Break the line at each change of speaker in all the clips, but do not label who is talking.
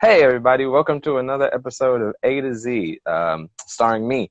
Hey everybody, welcome to another episode of A to Z, starring me,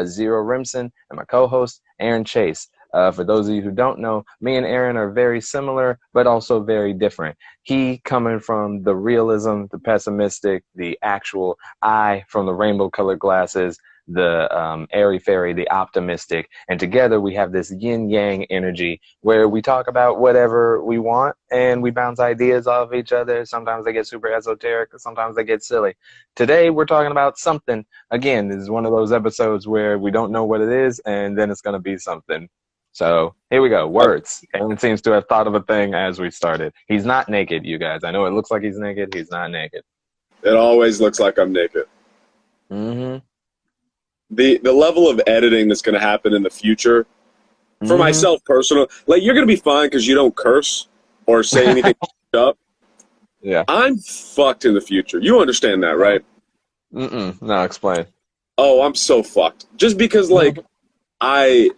Zero Rimson, and my co-host, Aaron Chase. For those of you who don't know, me and Aaron are very similar, but also very different. He coming from the realism, the pessimistic, the actual, I from the rainbow-colored glasses, the airy-fairy, the optimistic, and together we have this yin-yang energy where we talk about whatever we want and we bounce ideas off each other. Sometimes they get super esoteric, sometimes they get silly. Today we're talking about something. Again, this is one of those episodes where we don't know what it is and then it's going to be something. So here we go. Words. Aaron seems to have thought of a thing as we started. He's not naked, you guys. I know it looks like he's naked. He's not naked.
It always looks like I'm naked.
Mm-hmm.
The level of editing that's going to happen in the future, for myself personal, like you're going to be fine because you don't curse or say anything up.
Yeah.
I'm fucked in the future. You understand that, right?
No, explain.
Oh, I'm so fucked. Just because, like, I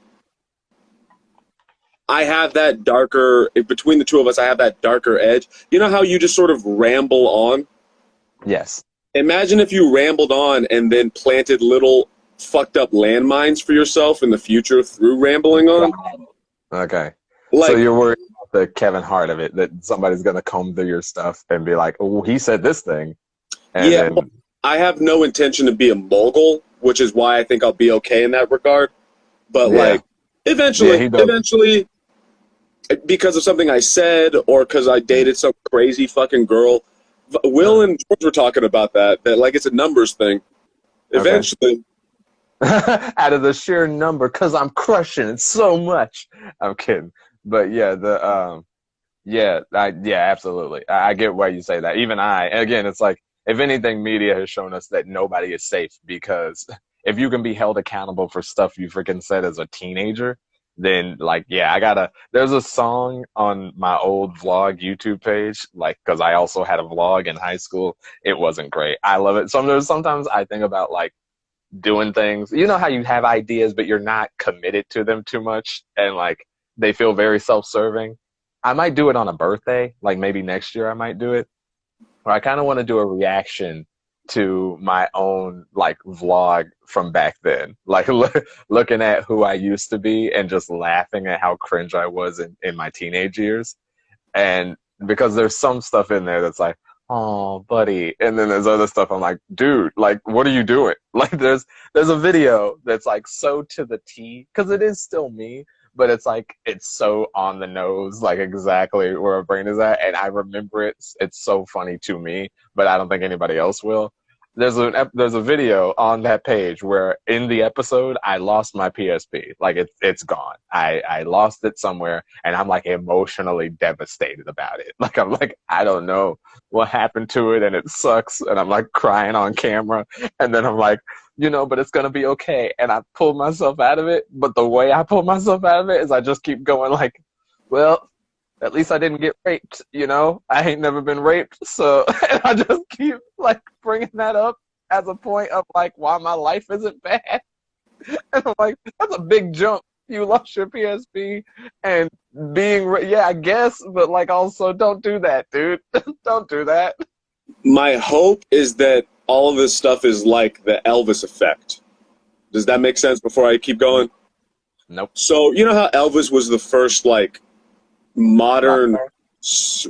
have that darker, between the two of us, I have that darker edge. You know how you just sort of ramble on?
Yes.
Imagine if you rambled on and then planted little fucked up landmines for yourself in the future through rambling on.
Okay.
Like,
so you're worried about the Kevin Hart of it, that somebody's going to comb through your stuff and be like, oh, he said this thing. And
yeah,
then,
well, I have no intention to be a mogul, which is why I think I'll be okay in that regard. But
Yeah.
like, eventually,
Yeah,
eventually, because of something I said or because I dated some crazy fucking girl, Will and George were talking about that like it's a numbers thing. Eventually,
out of the sheer number, because I'm crushing it so much. I'm kidding. But yeah, absolutely. I get why you say that. Even again, it's like, if anything, media has shown us that nobody is safe, because if you can be held accountable for stuff you freaking said as a teenager, then like, yeah, there's a song on my old vlog YouTube page, like, because I also had a vlog in high school. It wasn't great. I love it. Sometimes I think about like doing things. You know how you have ideas, but you're not committed to them too much, and like they feel very self-serving. I might do it on a birthday, like maybe next year I might do it. Or I kind of want to do a reaction to my own like vlog from back then, like looking at who I used to be and just laughing at how cringe I was in my teenage years. And because there's some stuff in there that's like, oh, buddy. And then there's other stuff I'm like, dude, like, what are you doing? Like, there's a video that's like so to the T, because it is still me, but it's like, it's so on the nose, like exactly where my brain is at. And I remember it. It's so funny to me, but I don't think anybody else will. There's a video on that page where in the episode I lost my PSP. Like it's gone. I lost it somewhere, and I'm like emotionally devastated about it. Like I'm like, I don't know what happened to it, and it sucks, and I'm like crying on camera, and then I'm like, but it's gonna be okay. And I pulled myself out of it, but the way I pulled myself out of it is I just keep going like, well, at least I didn't get raped, I ain't never been raped, so and I just keep like bringing that up as a point of like why my life isn't bad. And I'm like, that's a big jump. You lost your PSP and I guess, but like also don't do that, dude. Don't do that.
my hope is that all of this stuff is like the Elvis effect. Does that make sense before I keep going?
Nope.
So, you know how Elvis was the first, like, modern,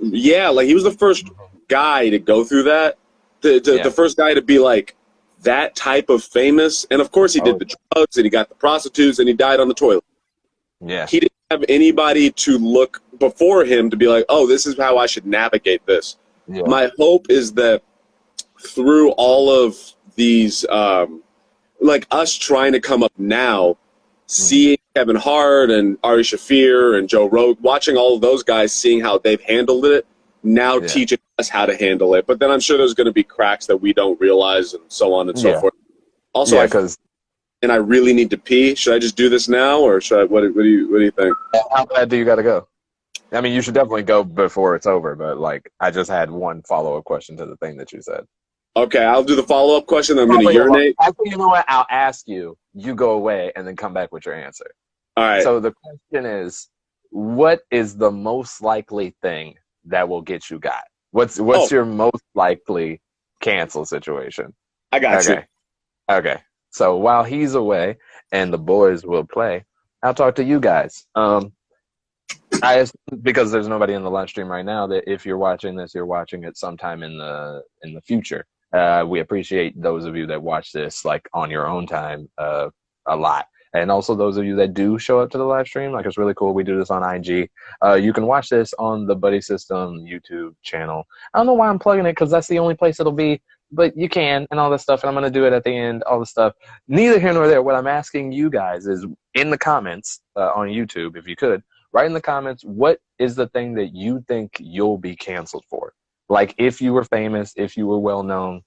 yeah, like he was the first guy to go through that, the first guy to be like that type of famous. And of course he did the drugs and he got the prostitutes and he died on the toilet.
Yeah.
He didn't have anybody to look before him to be like, oh, this is how I should navigate this.
Yeah.
My hope is that through all of these, like us trying to come up now, seeing Kevin Hart and Ari Shaffir and Joe Rogan, watching all of those guys, seeing how they've handled it, now teaching us how to handle it. But then I'm sure there's going to be cracks that we don't realize and so on and so forth. Also, I really need to pee. Should I just do this now, or should I? What do you think?
How bad do you got to go? I mean, you should definitely go before it's over. But like, I just had one follow-up question to the thing that you said.
Okay, I'll do the follow-up question. I'm going to urinate.
Actually, you know what? I'll ask you. You go away and then come back with your answer.
All right.
So the question is, what is the most likely thing that will get you got? What's your most likely cancel situation.
I got you.
Okay. So while he's away and the boys will play, I'll talk to you guys. Because there's nobody in the live stream right now, that if you're watching this, you're watching it sometime in the future. We appreciate those of you that watch this like on your own time a lot. And also those of you that do show up to the live stream, like it's really cool. We do this on IG. You can watch this on the Buddy System YouTube channel. I don't know why I'm plugging it, because that's the only place it'll be, but you can, and all this stuff, and I'm going to do it at the end, all this stuff. Neither here nor there. What I'm asking you guys is in the comments on YouTube, if you could, write in the comments, what is the thing that you think you'll be canceled for? Like if you were famous, if you were well known,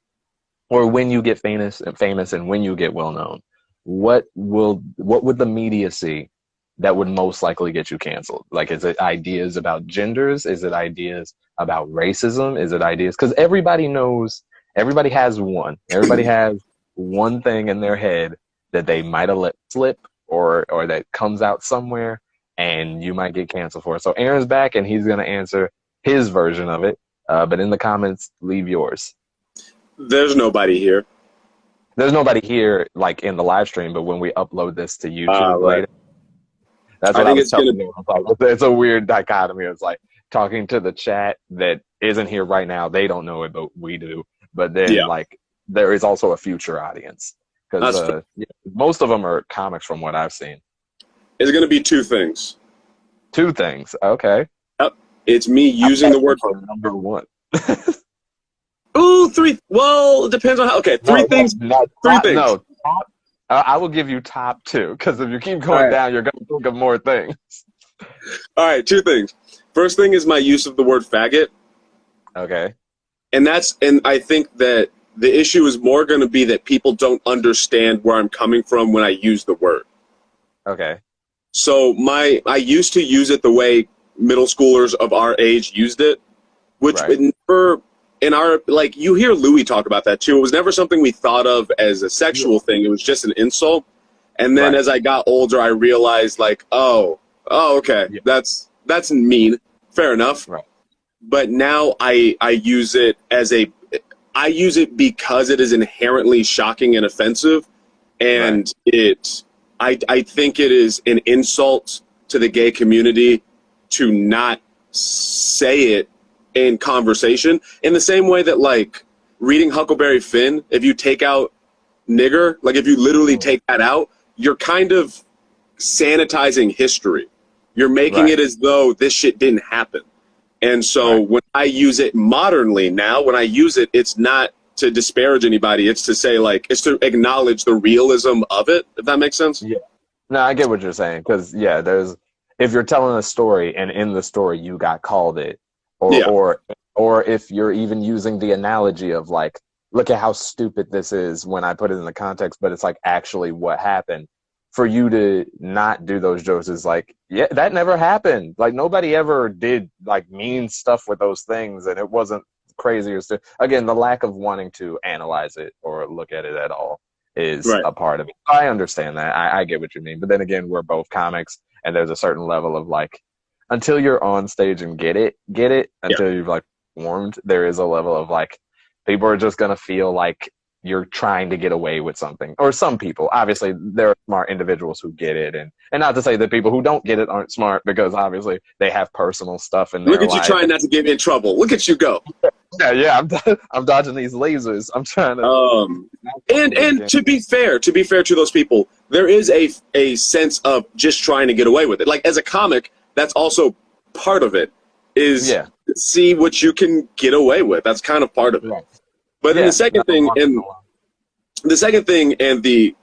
or when you get famous and when you get well known, what would the media see that would most likely get you canceled? Like, is it ideas about genders? Is it ideas about racism? Is it ideas? Because everybody knows, everybody has one thing in their head that they might have let slip or that comes out somewhere, and you might get canceled for it. So Aaron's back, and he's going to answer his version of it. But in the comments, leave yours.
There's nobody here.
There's nobody here, like in the live stream, but when we upload this to YouTube later, that's what I was telling you. It's a weird dichotomy. It's like talking to the chat that isn't here right now. They don't know it, but we do. But then, like, there is also a future audience, because most of them are comics, from what I've seen. It's
going to be two things.
Two things. Okay.
Yep. It's me using the word
for number one.
Ooh, three. Well, it depends on how. Okay, three things. Three things.
No, I will give you top two, because if you keep going down, you're going to think of more things.
All right, two things. First thing is my use of the word faggot.
Okay.
And I think that the issue is more going to be that people don't understand where I'm coming from when I use the word.
Okay.
So I used to use it the way middle schoolers of our age used it, which never. In our, like, you hear Louis talk about that too. It was never something we thought of as a sexual thing. It was just an insult. And then as I got older, I realized, like, oh, okay, that's mean. Fair enough. Right. But now I use it I use it because it is inherently shocking and offensive, and I think it is an insult to the gay community to not say it in conversation, in the same way that, like, reading Huckleberry Finn, if you take out nigger, like if you literally take that out, you're kind of sanitizing history. You're making it as though this shit didn't happen. And so when I use it modernly now, when I use it, it's not to disparage anybody. It's to say, like, it's to acknowledge the realism of it, if that makes sense.
Yeah. No, I get what you're saying. Because, if you're telling a story and in the story you got called it, or if you're even using the analogy of, like, look at how stupid this is when I put it in the context, but it's like actually what happened. For you to not do those jokes is like, that never happened. Like, nobody ever did, like, mean stuff with those things, and it wasn't crazy or stuff. Again, the lack of wanting to analyze it or look at it at all is a part of it. I understand that. I get what you mean. But then again, we're both comics, and there's a certain level of, like, until you're on stage and get it, until you've, like, performed, there is a level of, like, people are just going to feel like you're trying to get away with something. Or some people. Obviously, there are smart individuals who get it. And not to say that people who don't get it aren't smart, because obviously they have personal stuff in their life.
Look at you trying not to get in trouble. Look at you go.
I'm dodging these lasers. I'm trying to...
And to be fair to those people, there is a sense of just trying to get away with it. Like, as a comic, that's also part of it, is see what you can get away with. That's kind of part of it. Right. But then the second thing, and the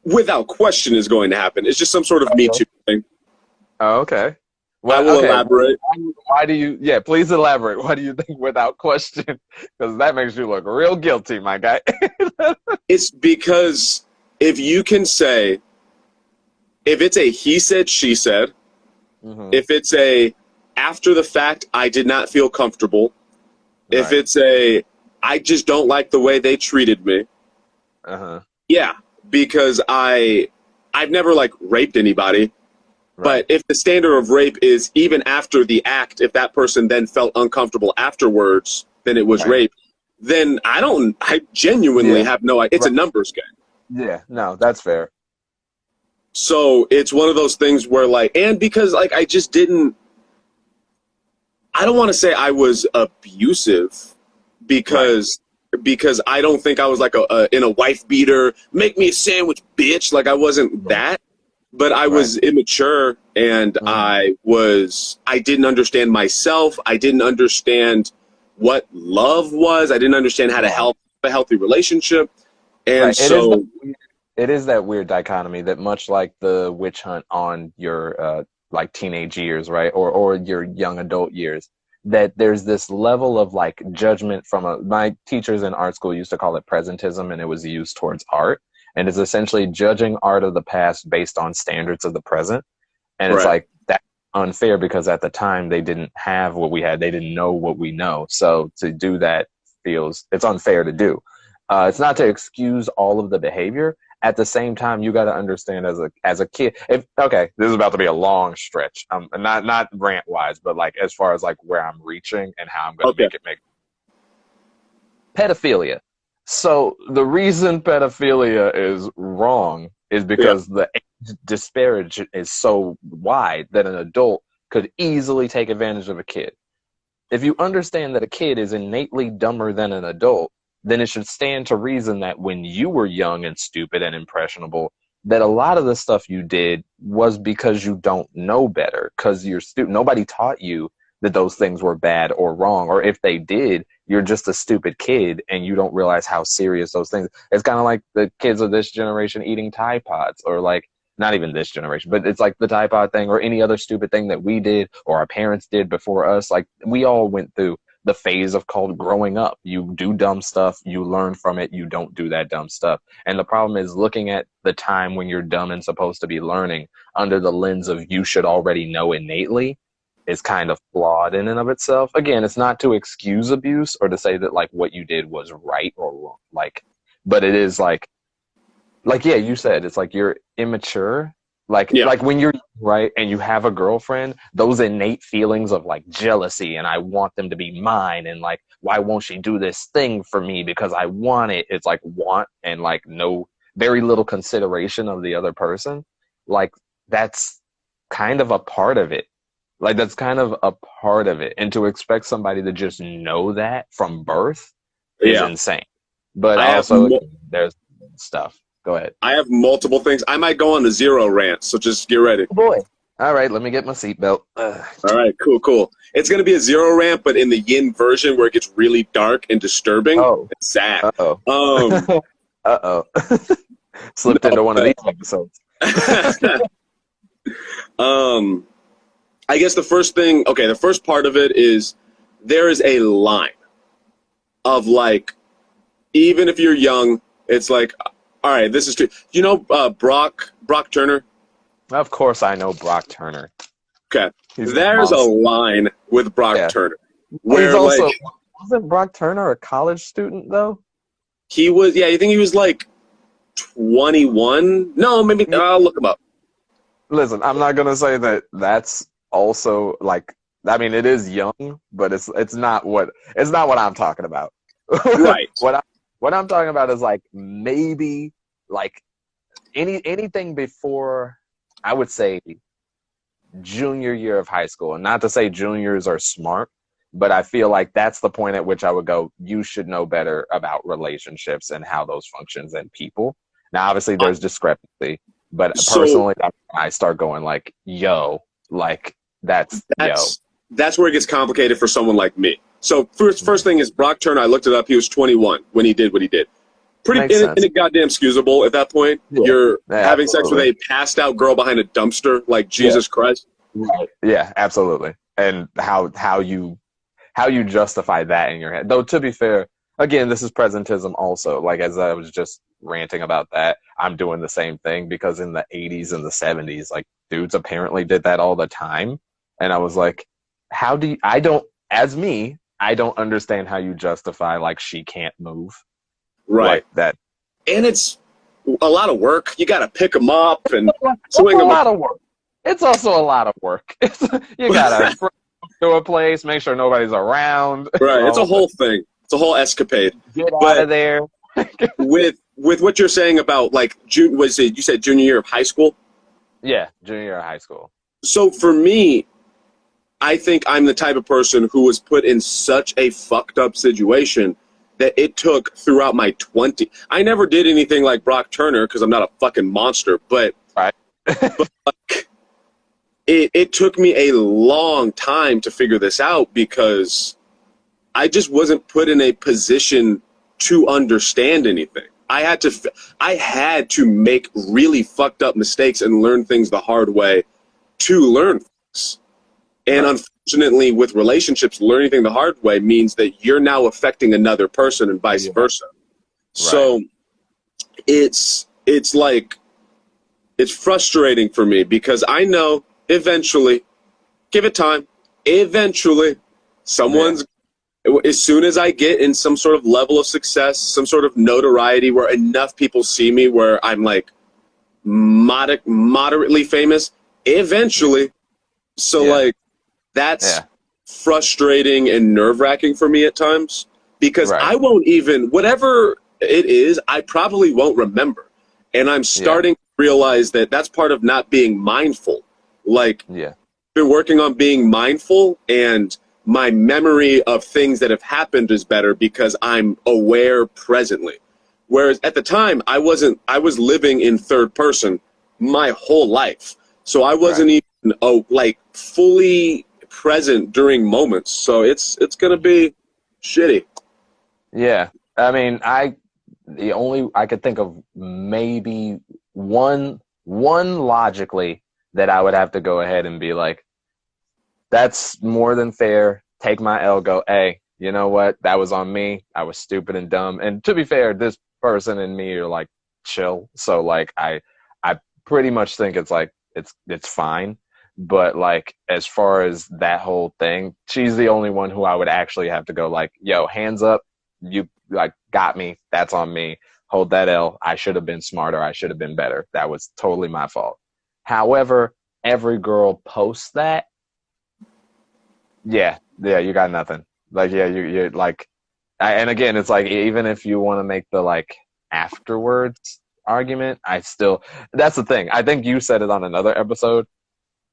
without question is going to happen, is just some sort of Me Too thing.
Oh, okay. Well,
I will elaborate.
Why do you, please elaborate. Why do you think without question? Because that makes you look real guilty, my guy.
It's because if you can say, if it's a he said, she said, if it's a after the fact, I did not feel comfortable, if it's a I just don't like the way they treated me. Because I've never, like, raped anybody. But if the standard of rape is even after the act, if that person then felt uncomfortable afterwards, then it was rape. then I genuinely have no idea. It's a numbers game.
Yeah, no, that's fair.
So it's one of those things where like, and because like I don't want to say I was abusive because I don't think I was like in a wife beater, make me a sandwich, bitch. Like I wasn't that, but I was immature and I didn't understand myself. I didn't understand what love was. I didn't understand how to help a healthy relationship. And so
it is that weird dichotomy that much like the witch hunt on your like teenage years, right? Or your young adult years, that there's this level of like judgment from my teachers in art school used to call it presentism, and it was used towards art. And it's essentially judging art of the past based on standards of the present. And it's like that's unfair because at the time they didn't have what we had. They didn't know what we know. So to do that it's unfair to do. It's not to excuse all of the behavior. At the same time, you got to understand as a kid. Okay, this is about to be a long stretch. Not rant wise, but like as far as like where I'm reaching and how I'm going to make pedophilia. So the reason pedophilia is wrong is because the age disparage is so wide that an adult could easily take advantage of a kid. If you understand that a kid is innately dumber than an adult, then it should stand to reason that when you were young and stupid and impressionable, that a lot of the stuff you did was because you don't know better, because you're stupid. Nobody taught you that those things were bad or wrong, or if they did, you're just a stupid kid and you don't realize how serious those things. It's kind of like the kids of this generation eating Tide Pods, or like not even this generation, but it's like the Tide Pod thing or any other stupid thing that we did or our parents did before us. Like we all went through the phase of called growing up. You do dumb stuff, you learn from it, you don't do that dumb stuff. And the problem is looking at the time when you're dumb and supposed to be learning under the lens of you should already know innately is kind of flawed in and of itself. Again, it's not to excuse abuse or to say that like what you did was right or wrong. Like, but it is like yeah, you said it's like you're immature. Like when you're right and you have a girlfriend, those innate feelings of like jealousy and I want them to be mine and like why won't she do this thing for me because I want it. It's like want and like no very little consideration of the other person. Like that's kind of a part of it. Like that's kind of a part of it. And to expect somebody to just know that from birth is insane. But there's stuff. Go ahead.
I have multiple things. I might go on a zero rant, so just get ready.
Oh boy. All right, let me get my seatbelt.
All right, cool. It's going to be a zero rant, but in the yin version where it gets really dark and disturbing. Oh. It's sad.
Uh-oh. Uh-oh. Slipped into one of these episodes.
I guess the first part of it is there is a line of like, even if you're young, it's like, all right, this is true. You know Brock Turner?
Of course I know Brock Turner.
Okay. There's a line with Brock Turner. Where
he's also, wasn't Brock Turner a college student, though?
He was, you think he was like 21? No, maybe, I'll look him up.
Listen, I'm not going to say that that's also, like, I mean, it is young, but it's not what I'm talking about.
Right.
What I'm talking about is like maybe like anything before I would say junior year of high school. And not to say juniors are smart, but I feel like that's the point at which I would go, you should know better about relationships and how those functions and people. Now, obviously there's discrepancy, but personally I start going like, yo, like that's
where it gets complicated for someone like me. So first thing is Brock Turner. I looked it up. He was 21 when he did what he did. Pretty goddamn excusable at that point. Yeah. You're having sex with a passed out girl behind a dumpster. Like Jesus Christ.
Right. Yeah, absolutely. And how you justify that in your head. Though to be fair, again, this is presentism also. Like as I was just ranting about that, I'm doing the same thing because in the 80s and the 70s, like dudes apparently did that all the time. And I was like, I don't understand how you justify like she can't move.
Right.
Like that.
And it's a lot of work. You got to pick them up and
swing them. Lot of work. It's also a lot of work. You got to to a place, make sure nobody's around.
Right. It's a whole thing. It's a whole escapade.
Get out
But
of there.
with what you're saying about like was it you said junior year of high school?
Yeah, junior year of high school.
So for me, I think I'm the type of person who was put in such a fucked up situation that it took throughout my 20s. I never did anything like Brock Turner because I'm not a fucking monster, but,
Right.
but like, it took me a long time to figure this out because I just wasn't put in a position to understand anything. I had to make really fucked up mistakes and learn things the hard way to learn things. And
Right.
unfortunately, with relationships, learning things the hard way means that you're now affecting another person and vice versa. So it's like, it's frustrating for me because I know eventually, give it time, eventually someone's, as soon as I get in some sort of level of success, some sort of notoriety where enough people see me where I'm like moderately famous, eventually. So like, that's frustrating and nerve-wracking for me at times because I won't even, whatever it is, I probably won't remember. And I'm starting to realize that that's part of not being mindful. Like, been working on being mindful, and my memory of things that have happened is better because I'm aware presently. Whereas at the time, I was living in third person my whole life. So I wasn't even like fully present during moments. So it's gonna be shitty.
Yeah. I mean, I could think of maybe one logically that I would have to go ahead and be like, that's more than fair. Take my L, go, hey, you know what? That was on me. I was stupid and dumb. And to be fair, this person and me are like chill. So like I pretty much think it's like it's fine. But like as far as that whole thing, she's the only one who I would actually have to go like, yo, hands up, you like got me. That's on me. Hold that L. I should have been smarter. I should have been better. That was totally my fault. However, every girl posts that. Yeah, you got nothing. Like, yeah, you're like, and again, it's like, even if you want to make the like afterwards argument, that's the thing. I think you said it on another episode.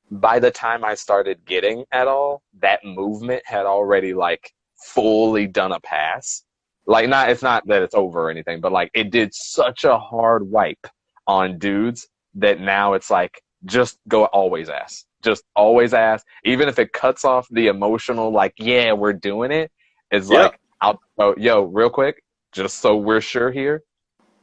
By the time I started getting at all, that movement had already like fully done a pass. Like, it's not that it's over or anything, but like it did such a hard wipe on dudes that now it's like, just go always ask. Just always ask. Even if it cuts off the emotional, like, yeah, we're doing it. It's like, I'll go, yo, real quick, just so we're sure here,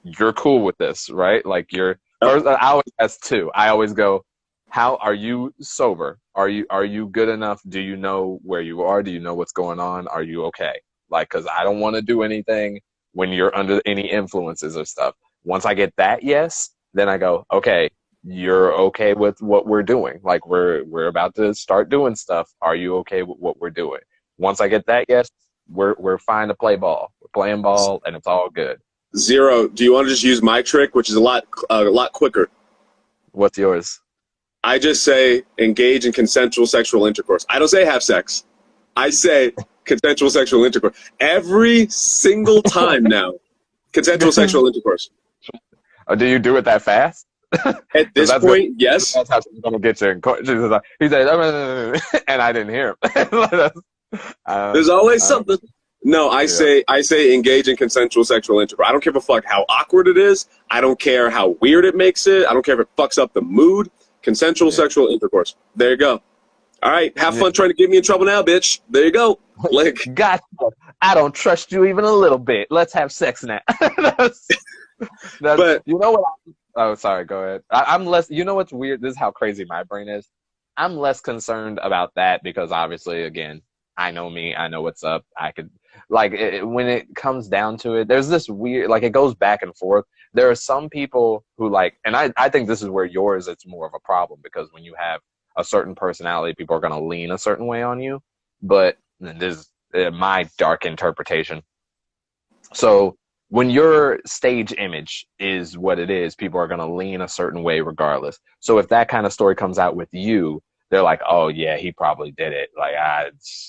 you're cool with this, right? Like first, I always ask two. I always go, how are you sober? Are you good enough? Do you know where you are? Do you know what's going on? Are you okay? Like, because I don't want to do anything when you're under any influences or stuff. Once I get that yes, then I go, okay, you're okay with what we're doing. Like, we're about to start doing stuff. Are you okay with what we're doing? Once I get that yes, we're fine to play ball. We're playing ball, and it's all good.
Zero, do you want to just use my trick, which is a lot quicker?
What's yours?
I just say engage in consensual sexual intercourse. I don't say have sex. I say consensual sexual intercourse. Every single time now, consensual sexual intercourse.
Do you do it that fast?
At this point, yes.
That's how she's gonna get you in court. He said, and I didn't hear him.
There's always something. No, I say engage in consensual sexual intercourse. I don't give a fuck how awkward it is. I don't care how weird it makes it. I don't care if it fucks up the mood. Consensual sexual intercourse. There you go. All right, have fun trying to get me in trouble now, bitch. There you go. Like,
gotcha. I don't trust you even a little bit. Let's have sex now. But you know what? Oh, sorry. Go ahead. I'm less. You know what's weird? This is how crazy my brain is. I'm less concerned about that because obviously, again, I know me. I know what's up. I could like when it comes down to it. There's this weird like it goes back and forth. There are some people who like, and I think this is where yours it's more of a problem because when you have a certain personality, people are going to lean a certain way on you. But this is my dark interpretation. So when your stage image is what it is, people are going to lean a certain way regardless. So if that kind of story comes out with you, they're like, oh yeah, he probably did it. Like,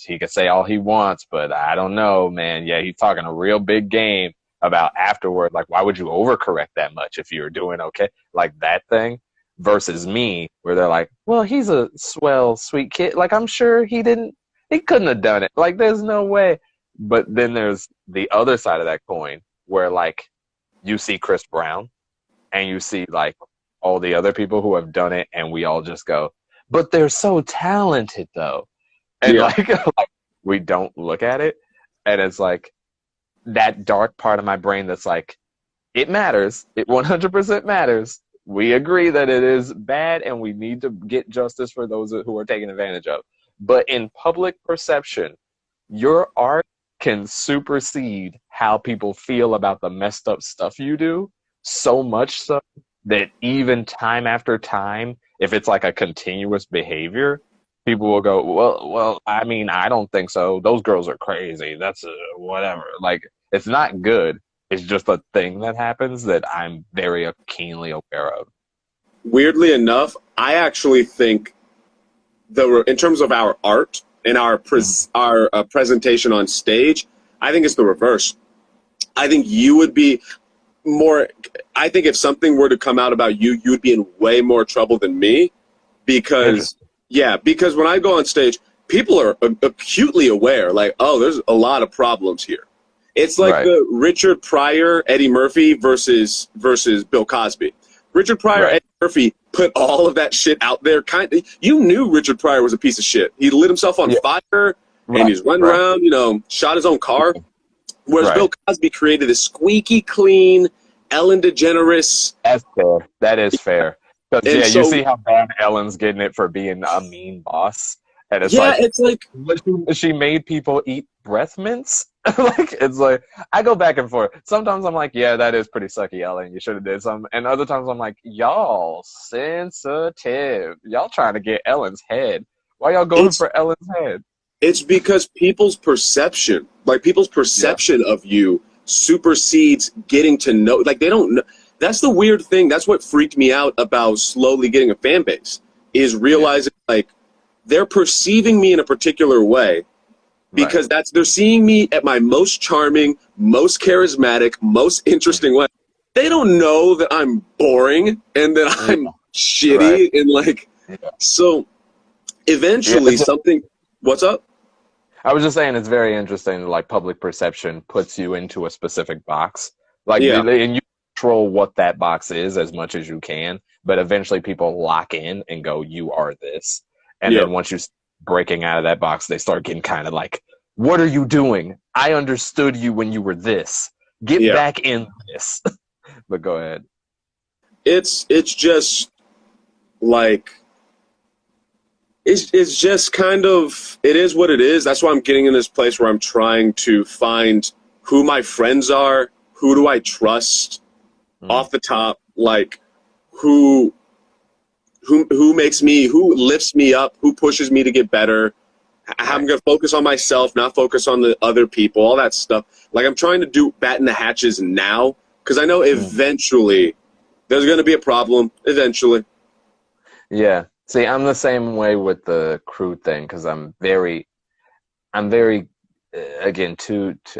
he could say all he wants, but I don't know, man. Yeah, he's talking a real big game about afterward. Like, why would you overcorrect that much if you're doing okay? Like that thing versus me, where they're like, well, he's a swell, sweet kid. Like, I'm sure he couldn't have done it. Like, there's no way. But then there's the other side of that coin where, like, you see Chris Brown and you see, like, all the other people who have done it, and we all just go, but they're so talented, though. And,
Yeah.
like, we don't look at it. And it's like that dark part of my brain that's like, it matters. It 100% matters. We agree that it is bad and we need to get justice for those who are taken advantage of. But in public perception, your art can supersede how people feel about the messed up stuff you do, so much so that even time after time, if it's like a continuous behavior, people will go, well, I mean, I don't think so. Those girls are crazy. That's whatever. Like, it's not good. It's just a thing that happens that I'm very keenly aware of.
Weirdly enough, I actually think in terms of our art and our presentation on stage, I think it's the reverse. I think you would be more. I think if something were to come out about you, you would be in way more trouble than me, because when I go on stage, people are acutely aware, like, oh, there's a lot of problems here. It's like the Richard Pryor, Eddie Murphy versus Bill Cosby. Richard Pryor, Eddie Murphy put all of that shit out there. You knew Richard Pryor was a piece of shit. He lit himself on fire, and he's running around, shot his own car. Whereas Bill Cosby created this squeaky clean, Ellen DeGeneres.
That's fair. That is fair. Because, you see how bad Ellen's getting it for being a mean boss. And it's like she made people eat breath mints. Like, it's like, I go back and forth. Sometimes I'm like, yeah, that is pretty sucky, Ellen. You should have did something. And other times I'm like, y'all sensitive. Y'all trying to get Ellen's head. Why y'all going for Ellen's head?
It's because people's perception of you supersedes getting to know. Like, they don't know. That's the weird thing. That's what freaked me out about slowly getting a fan base, is realizing, like, they're perceiving me in a particular way because they're seeing me at my most charming, most charismatic, most interesting way. They don't know that I'm boring and that I'm shitty and like, so eventually something, what's up?
I was just saying, it's very interesting that, like, public perception puts you into a specific box. Like, and you control what that box is as much as you can, but eventually people lock in and go, you are this. And then once you're breaking out of that box, they start getting kind of like, what are you doing? I understood you when you were this. Get back in this. But go ahead.
It's just like, it's just kind of, it is what it is. That's why I'm getting in this place where I'm trying to find who my friends are, who do I trust off the top, like who makes me, who lifts me up, who pushes me to get better. I'm going to focus on myself, not focus on the other people, all that stuff. Like, I'm trying to batten the hatches now, because I know eventually there's going to be a problem, eventually.
Yeah. See, I'm the same way with the crew thing, because I'm very, again,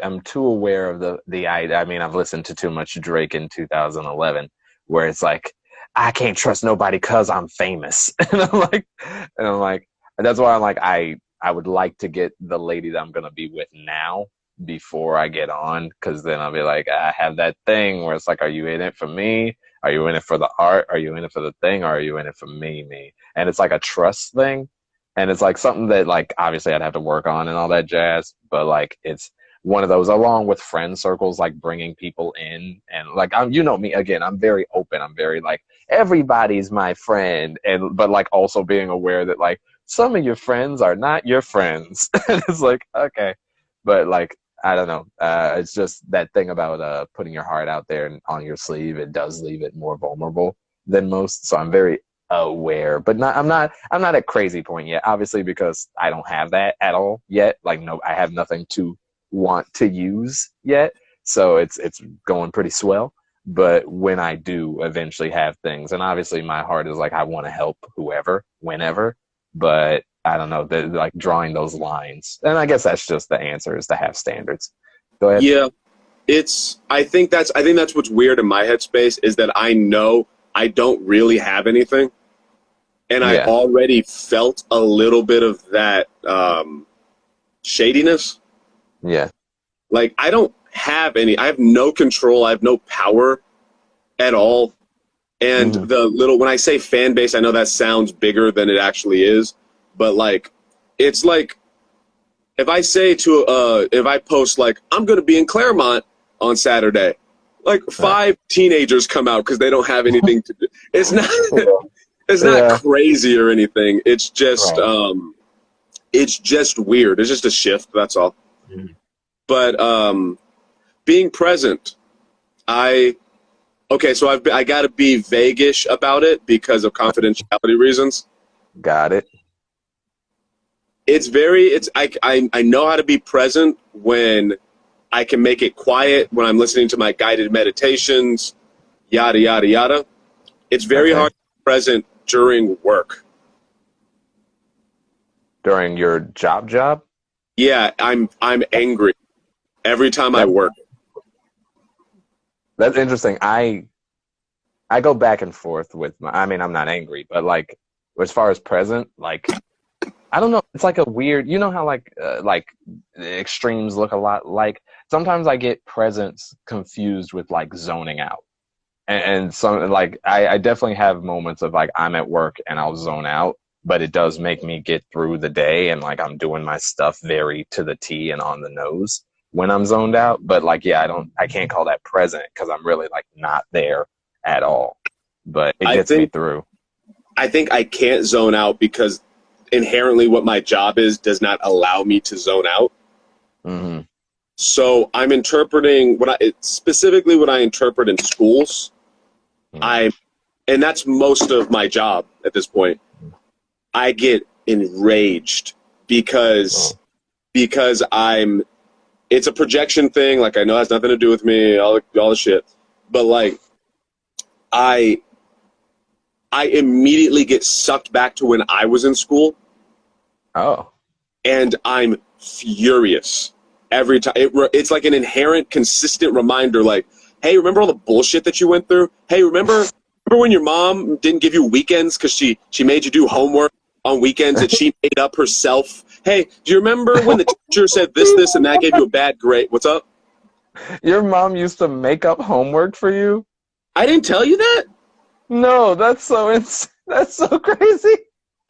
I'm too aware of I mean, I've listened to too much Drake in 2011, where it's like, I can't trust nobody because I'm famous. And I'm like, that's why I'm like, I would like to get the lady that I'm going to be with now before I get on, because then I'll be like, I have that thing where it's like, are you in it for me? Are you in it for the art? Are you in it for the thing? Or are you in it for me? And it's like a trust thing. And it's like something that, like, obviously I'd have to work on and all that jazz, but like, it's one of those, along with friend circles, like bringing people in, and like, you know me, again, I'm very open. I'm very like, everybody's my friend. But like also being aware that like some of your friends are not your friends. And it's like, okay. But like, I don't know. It's just that thing about putting your heart out there and on your sleeve. It does leave it more vulnerable than most. So I'm very aware, but I'm not at crazy point yet, obviously, because I don't have that at all yet. Like, no, I have nothing to want to use yet. So it's going pretty swell. But when I do eventually have things, and obviously my heart is like, I want to help whoever, whenever. but I don't know, like drawing those lines. And I guess that's just the answer, is to have standards. Go ahead.
Yeah, I think that's what's weird in my headspace, is that I know I don't really have anything, and I
Yeah.
already felt a little bit of that shadiness.
Yeah.
Like, I don't have any. I have no control. I have no power at all. And when I say fan base, I know that sounds bigger than it actually is, but like, it's like, if I say if I post like, I'm going to be in Claremont on Saturday, like 5 teenagers come out because they don't have anything to do. It's not, it's not crazy or anything. It's just, it's just weird. It's just a shift. That's all. But, being present, okay, so I got to be vaguish about it because of confidentiality reasons.
Got it.
I know how to be present when I can make it quiet, when I'm listening to my guided meditations, yada, yada, yada. It's very hard to be present during work.
During your job?
Yeah, I'm angry every time I work.
That's interesting. I go back and forth with I'm not angry, but like, as far as present, like, I don't know. It's like a weird, you know how like the extremes look a lot like, sometimes I get presence confused with like zoning out. And some, like, I definitely have moments of like, I'm at work and I'll zone out, but it does make me get through the day, and like, I'm doing my stuff very to the T and on the nose when I'm zoned out. But like, yeah, I can't call that present, because I'm really like not there at all, but it gets me through.
I think I can't zone out because inherently what my job is does not allow me to zone out.
Mm-hmm.
So I'm interpreting specifically what I interpret in schools. And that's most of my job at this point. I get enraged because it's a projection thing. Like, I know it has nothing to do with me, all the shit. But like, I immediately get sucked back to when I was in school.
Oh.
And I'm furious every time. It's like an inherent, consistent reminder, like, hey, remember all the bullshit that you went through? Hey, remember when your mom didn't give you weekends because she made you do homework on weekends that she made up herself? Hey, do you remember when the teacher said this, and that gave you a bad grade? What's up?
Your mom used to make up homework for you?
I didn't tell you that?
No, that's so that's so crazy.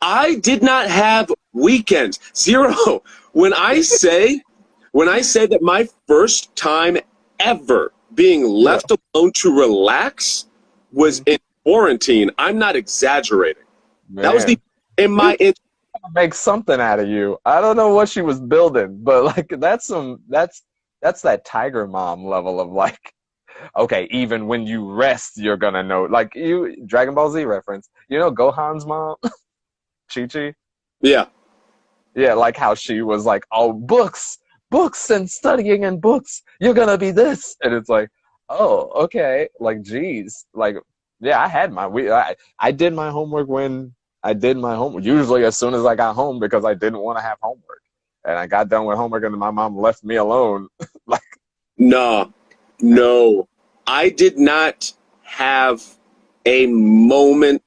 I did not have weekends. Zero. When I say that my first time ever being left alone to relax was in quarantine, I'm not exaggerating.
Man.
That was
make something out of you. I don't know what she was building, but like, that's that Tiger Mom level of like, okay, even when you rest, you're gonna know. Like, Dragon Ball Z reference. You know Gohan's mom? Chi-Chi?
Yeah.
Yeah, like how she was like, oh, books and studying and books. You're gonna be this. And it's like, oh, okay. Like, geez. Like, yeah, I did my homework when I did my homework. Usually as soon as I got home, because I didn't want to have homework. And I got done with homework and my mom left me alone. Like,
no. I did not have a moment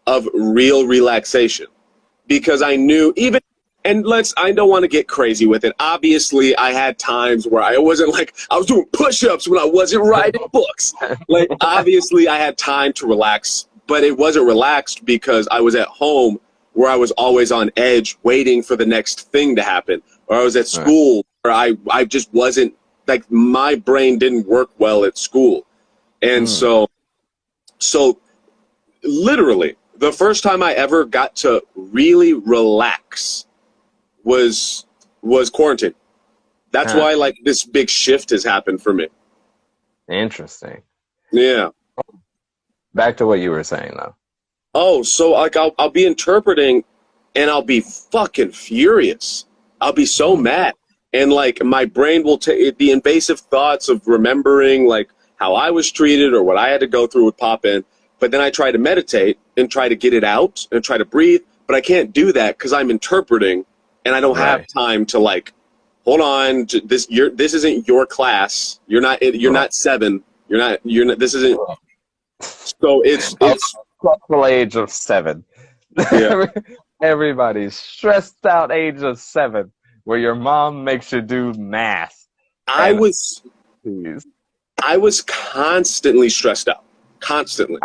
of real relaxation, because I knew I don't want to get crazy with it. Obviously, I had times where I wasn't like, I was doing push-ups when I wasn't writing books. Like, obviously, I had time to relax, but it wasn't relaxed because I was at home where I was always on edge waiting for the next thing to happen. Or I was at school where I just wasn't, like, my brain didn't work well at school. And so literally, the first time I ever got to really relax was quarantine. That's why, like, this big shift has happened for me.
Interesting.
Yeah.
Back to what you were saying, though.
Oh, so like, I'll be interpreting, and I'll be fucking furious. I'll be so mad, and like, my brain will take the invasive thoughts of remembering like how I was treated or what I had to go through would pop in. But then I try to meditate and try to get it out and try to breathe. but I can't do that because I'm interpreting, and I don't have
Right.
time to like, hold on, this isn't your class. You're not 7. You're not. This isn't. So
Up
it's
to the age of 7.
yeah.
Everybody's stressed out age of 7, where your mom makes you do math.
I
And
was
please,
I was constantly stressed out, constantly.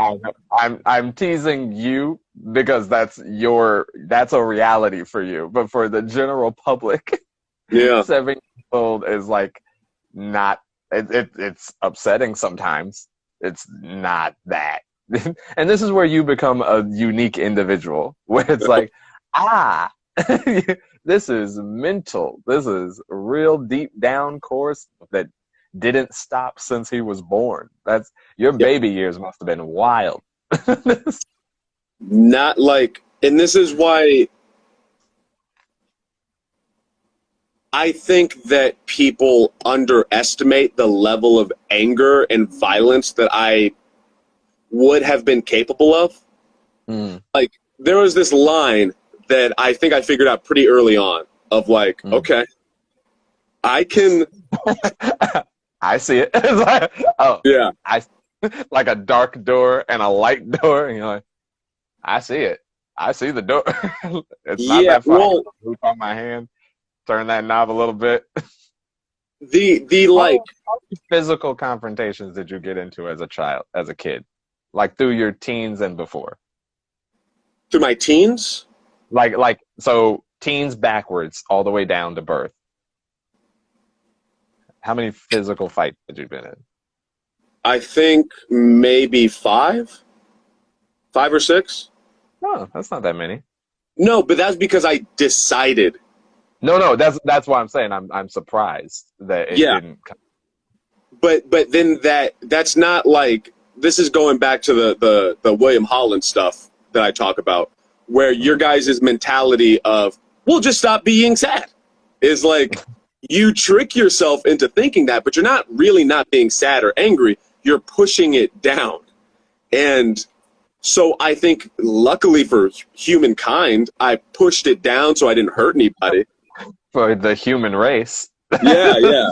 I'm teasing you because that's a reality for you, but for the general public,
Yeah,
7 years old is like not. It's upsetting sometimes. It's not that. And this is where you become a unique individual, where it's like, ah, this is mental. This is real deep down course that didn't stop since he was born. That's your
yeah.
baby years must have been wild.
Not like, and this is why I think that people underestimate the level of anger and violence that I would have been capable of.
Mm,
Like, there was this line that I think I figured out pretty early on of like,
mm.
okay, I can,
I see it. It's like, oh,
yeah,
I like a dark door and a light door, and you're like, I see it. I see the door. It's not
yeah.
that far.
Well,
Loop on my hand, turn that knob a little bit.
the
How
like
many physical confrontations did you get into as a child, as a kid, like through your teens and before?
through my teens,
Like so, teens backwards, all the way down to birth. How many physical fights had you been in?
I think maybe 5 or 6.
No, that's not that many.
No, but that's because I decided.
No, that's why I'm saying I'm surprised that it
Yeah,
didn't.
but then that's not like, this is going back to the William Holland stuff that I talk about, where your guys' mentality of, we'll just stop being sad, is like, you trick yourself into thinking that, but you're not really not being sad or angry. You're pushing it down. And so I think, luckily for humankind, I pushed it down so I didn't hurt anybody.
For the human race.
Yeah, yeah.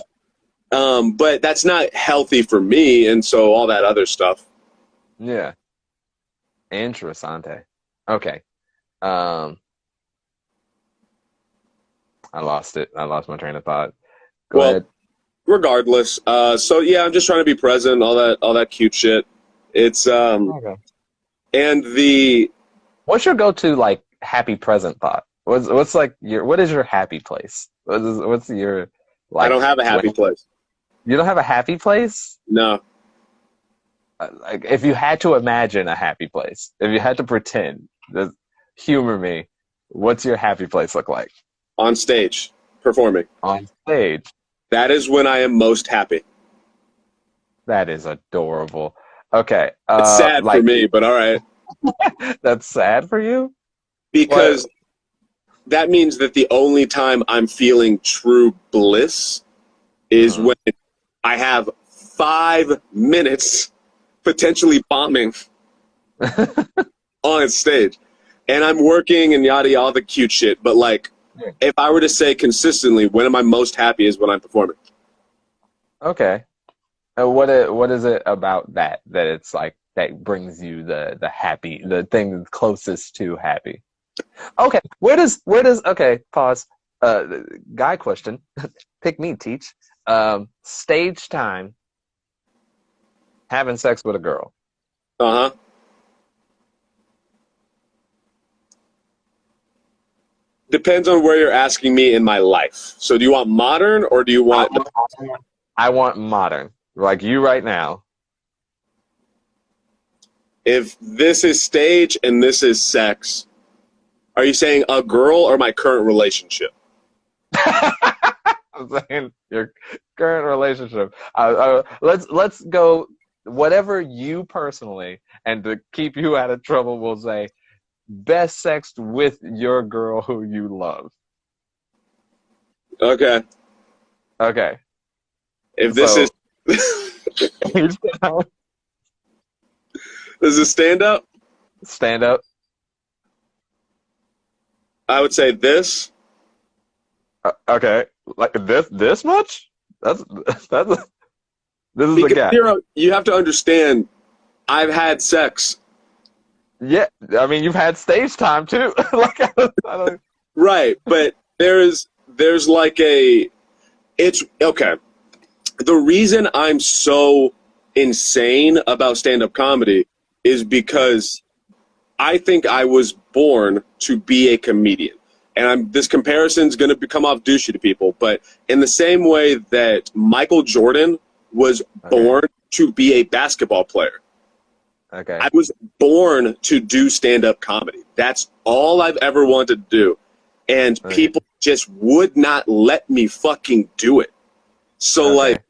But that's not healthy for me, and so all that other stuff.
Yeah. Interessante. Okay. Um, I lost it. I lost my train of thought. Go
Well,
ahead.
regardless, so yeah, I'm just trying to be present, all that cute shit. It's
Okay.
and the
What's your go-to like happy present thought? What's like what is your happy place? What's your
I
like
don't have a happy
when
place.
you don't have a happy place?
No,
Like if you had to imagine a happy place, if you had to pretend, just humor me. What's your happy place look like
on stage performing.
on stage?
That is when I am most happy.
That is adorable. Okay,
It's sad for
like
me, but all right,
that's sad for you. What?
because that means that the only time I'm feeling true bliss is
Mhm.
when I have 5 minutes potentially bombing on stage, and I'm working and yada yada, all the cute shit. But like, if I were to say consistently, when am I most happy is when I'm performing.
Okay. What is it about that it's like that brings you the happy, the thing closest to happy? Okay. Where does okay, pause. Guy question. Pick me, teach. Stage time, having sex with a girl.
Uh huh. Depends on where you're asking me in my life. So do you want modern or do you
I
want?
want, I want modern. Like you right now.
If this is stage and this is sex, are you saying a girl or my current relationship?
I'm saying your current relationship. Let's go whatever you personally, and to keep you out of trouble, we'll say best sexed with your girl who you love.
Okay.
Okay,
If this is
so
this is stand up,
stand up.
I would say this.
Okay, like this much? That's that's this is the
Because
gap.
you have to understand, I've had sex.
Yeah, I mean you've had stage time too. Like I don't,
Right, but there's like a it's okay. The reason I'm so insane about stand-up comedy is because I think I was born to be a comedian. And this comparison's going to come off douchey to people, but in the same way that Michael Jordan was
okay,
born to be a basketball player,
okay,
I was born to do stand-up comedy. That's all I've ever wanted to do. And
okay,
people just would not let me fucking do it. So like
okay,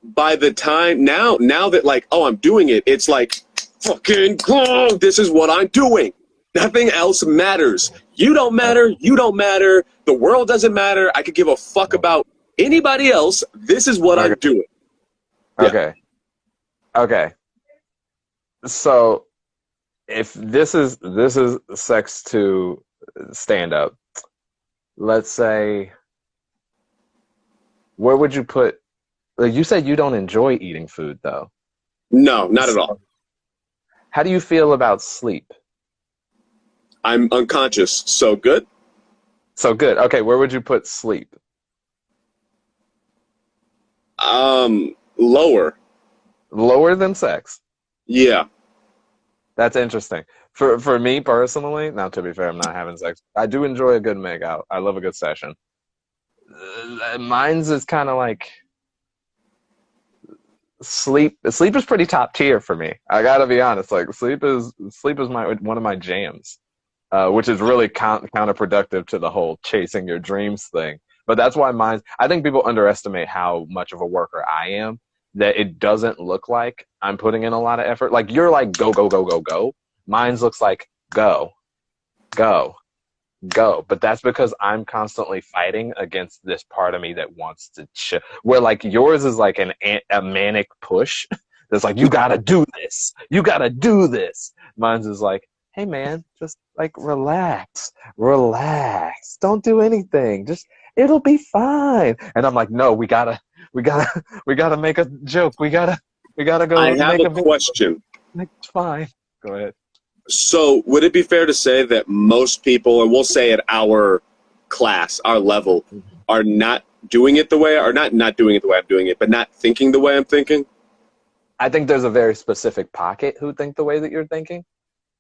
by the time now that like, oh, I'm doing it, it's like fucking oh, this is what I'm doing. Nothing else matters. You don't matter, you don't matter, the world doesn't matter. I could give a fuck about anybody else. This is what I'm
okay,
doing. Yeah.
okay, okay. So if this is sex to stand up, let's say, where would you put? Like you said, you don't enjoy eating food though.
No, not at all.
So how do you feel about sleep?
I'm unconscious. So good.
So good. Okay, where would you put sleep?
Lower.
Lower than sex.
Yeah.
That's interesting. For me personally, now to be fair, I'm not having sex. I do enjoy a good make out. I love a good session. Mine's is kind of like sleep. Sleep is pretty top tier for me. I gotta be honest. Like sleep is my one of my jams, which is really counterproductive to the whole chasing your dreams thing. But that's why mine. I think people underestimate how much of a worker I am. That it doesn't look like I'm putting in a lot of effort. Like you're like go go go go go. Mine's looks like go go go. But that's because I'm constantly fighting against this part of me that wants to chill. Where like yours is like a manic push. That's like you gotta do this. You gotta do this. Mine's is like, hey man, just like relax, relax. Don't do anything. Just it'll be fine. And I'm like, no, we gotta, we gotta make a joke. We gotta
I
go
have
make
a
a video.
question.
Like, it's fine. Go ahead.
So, would it be fair to say that most people, and we'll say at our class, our level, are not doing it the way, or not doing it the way I'm doing it, but not thinking the way I'm thinking?
I think there's a very specific pocket who think the way that you're thinking.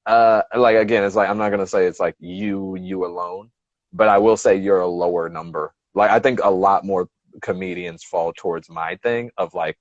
Like again, it's like I'm not gonna say it's like you alone, but I will say you're a lower number. Like I think a lot more comedians fall towards my thing of like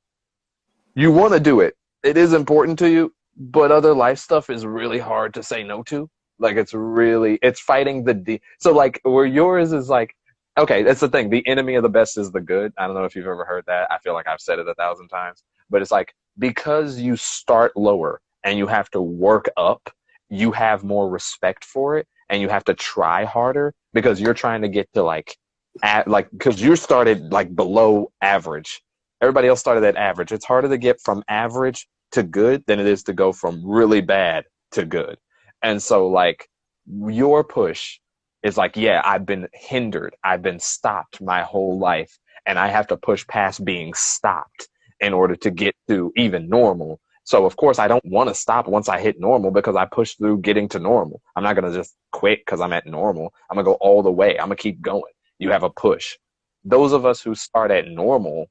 you want to do it. It is important to you, but other life stuff is really hard to say no to. Like it's fighting so like where yours is like okay, that's the thing. The enemy of the best is the good. I don't know if you've ever heard that. I feel like I've said it 1,000 times, but it's like because you start lower and you have to work up, you have more respect for it and you have to try harder because you're trying to get to like at like because you started like below average. Everybody else started at average. It's harder to get from average to good than it is to go from really bad to good. And so like your push is like, yeah, I've been hindered. I've been stopped my whole life and I have to push past being stopped in order to get to even normal. So of course I don't want to stop once I hit normal because I pushed through getting to normal. I'm not going to just quit because I'm at normal. I'm going to go all the way. I'm going to keep going. You have a push. Those of us who start at normal,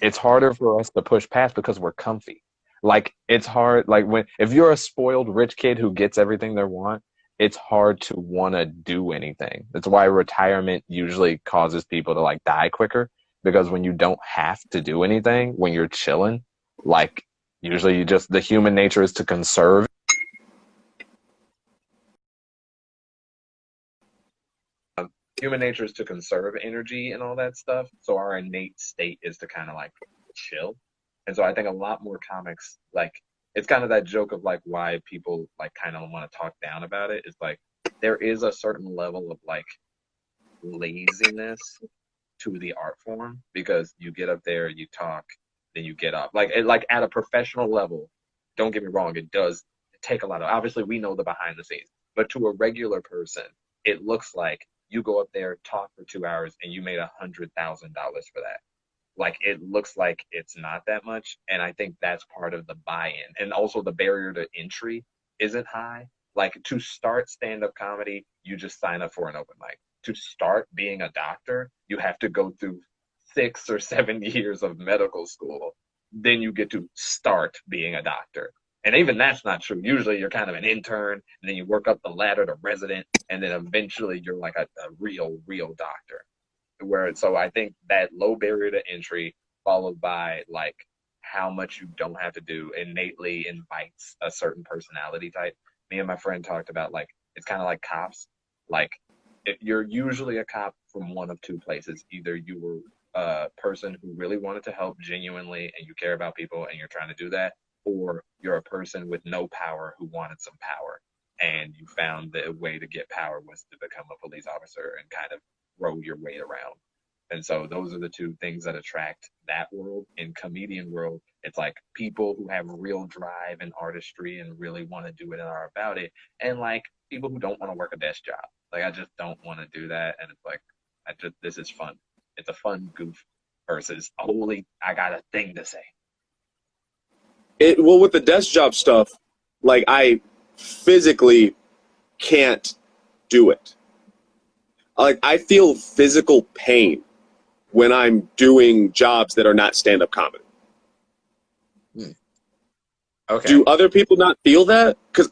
it's harder for us to push past because we're comfy. Like it's hard like when if you're a spoiled rich kid who gets everything they want, it's hard to want to do anything. That's why retirement usually causes people to like die quicker because when you don't have to do anything, when you're chilling, like usually you just the human nature is to conserve. Human nature is to conserve energy and all that stuff. So our innate state is to kind of like chill. And so I think a lot more comics like it's kind of that joke of like why people like kind of want to talk down about it. It's like there is a certain level of like laziness to the art form because you get up there, you talk, then you get up. Like at a professional level, don't get me wrong, it does take a lot of obviously we know the behind the scenes, but to a regular person, it looks like you go up there, talk for 2 hours, and you made $100,000 for that. Like it looks like it's not that much, and I think that's part of the buy-in, and also the barrier to entry isn't high. Like to start stand-up comedy, you just sign up for an open mic. To start being a doctor, you have to go through 6 or 7 years of medical school. Then you get to start being a doctor. And even that's not true. Usually you're kind of an intern, and then you work up the ladder to resident, and then eventually you're like a real doctor. So I think that low barrier to entry, followed by like how much you don't have to do, innately invites a certain personality type. Me and my friend talked about like it's kind of like cops. Like if you're usually a cop from one of two places. Either you were a person who really wanted to help genuinely and you care about people and you're trying to do that, or you're a person with no power who wanted some power and you found the way to get power was to become a police officer and kind of roll your weight around. And so those are the two things that attract that world. In comedian world, it's like people who have real drive and artistry and really want to do it and are about it, and like people who don't want to work a desk job. Like I just don't want to do that, and it's like this is fun. It's a fun goof versus holy I got a thing to say.
Well, with the desk job stuff, like I physically can't do it. Like I feel physical pain when I'm doing jobs that are not stand-up comedy.
Okay.
Do other people not feel that? Because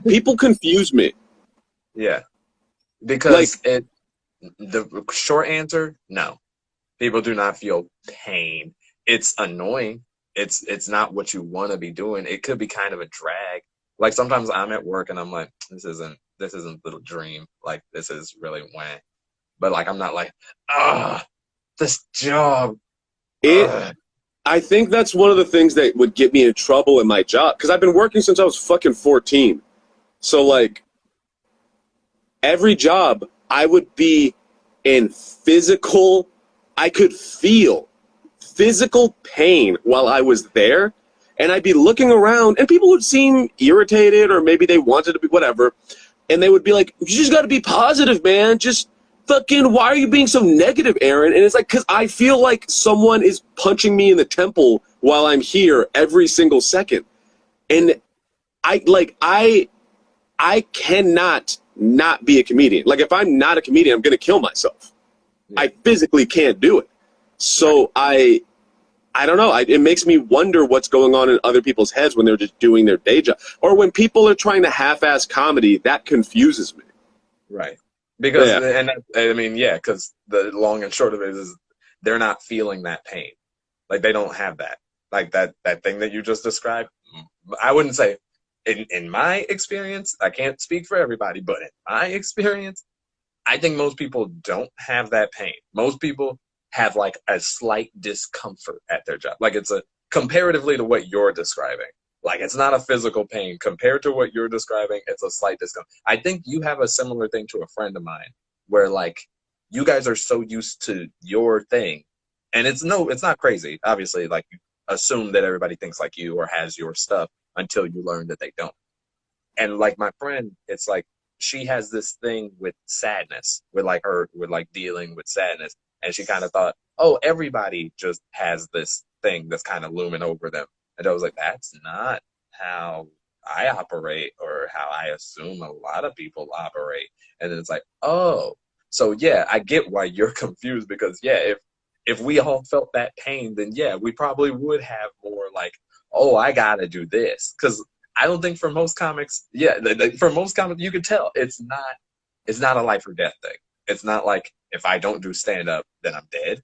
people confuse me.
Yeah. Because the short answer, no. People do not feel pain. It's annoying. It's not what you want to be doing. It could be kind of a drag. Like sometimes I'm at work and I'm like, this isn't the dream. Like this is really wah. But like I'm not like, this job.
I think that's one of the things that would get me in trouble in my job, because I've been working since I was fucking 14. So like every job I would be in I could feel physical pain while I was there, and I'd be looking around and people would seem irritated or maybe they wanted to be whatever, and they would be like, you just got to be positive, man. Just fucking, why are you being so negative, Aaron? And it's like, because I feel like someone is punching me in the temple while I'm here every single second. And I cannot not be a comedian. Like if I'm not a comedian, I'm going to kill myself. Yeah. I physically can't do it. So I don't know. It makes me wonder what's going on in other people's heads when they're just doing their day job. Or when people are trying to half-ass comedy, that confuses me.
Right. Because, because the long and short of it is they're not feeling that pain. Like they don't have that. Like that thing that you just described. I wouldn't say, in my experience, I can't speak for everybody, but in my experience, I think most people don't have that pain. Most people have like a slight discomfort at their job. Like it's comparatively to what you're describing. Like it's not a physical pain compared to what you're describing. It's a slight discomfort. I think you have a similar thing to a friend of mine where like you guys are so used to your thing, and it's not crazy. Obviously, like you assume that everybody thinks like you or has your stuff until you learn that they don't. And like my friend, it's like she has this thing with sadness, with dealing with sadness. And she kind of thought, oh, everybody just has this thing that's kind of looming over them. And I was like, that's not how I operate or how I assume a lot of people operate. And then it's like, oh, so yeah, I get why you're confused, because yeah, if we all felt that pain, then yeah, we probably would have more like, oh, I gotta do this. Because I don't think for most comics, you can tell it's not a life or death thing. It's not like if I don't do stand up, then I'm dead.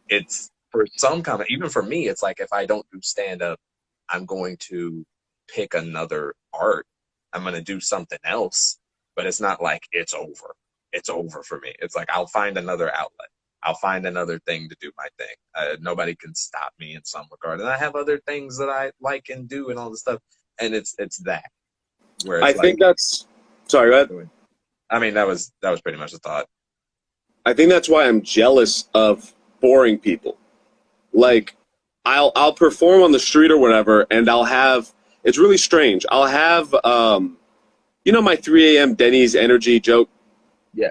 It's for some comics, even for me, it's like if I don't do stand up, I'm going to pick another art. I'm going to do something else, but it's not like it's over. It's over for me. It's like I'll find another outlet. I'll find another thing to do my thing. Nobody can stop me in some regard. And I have other things that I like and do and all this stuff. And it's that. Where it's
think that's... Sorry, go ahead.
I mean, that was pretty much the thought.
I think that's why I'm jealous of boring people. Like, I'll perform on the street or whatever, and I'll have... It's really strange. I'll have, my 3 a.m. Denny's energy joke.
Yeah.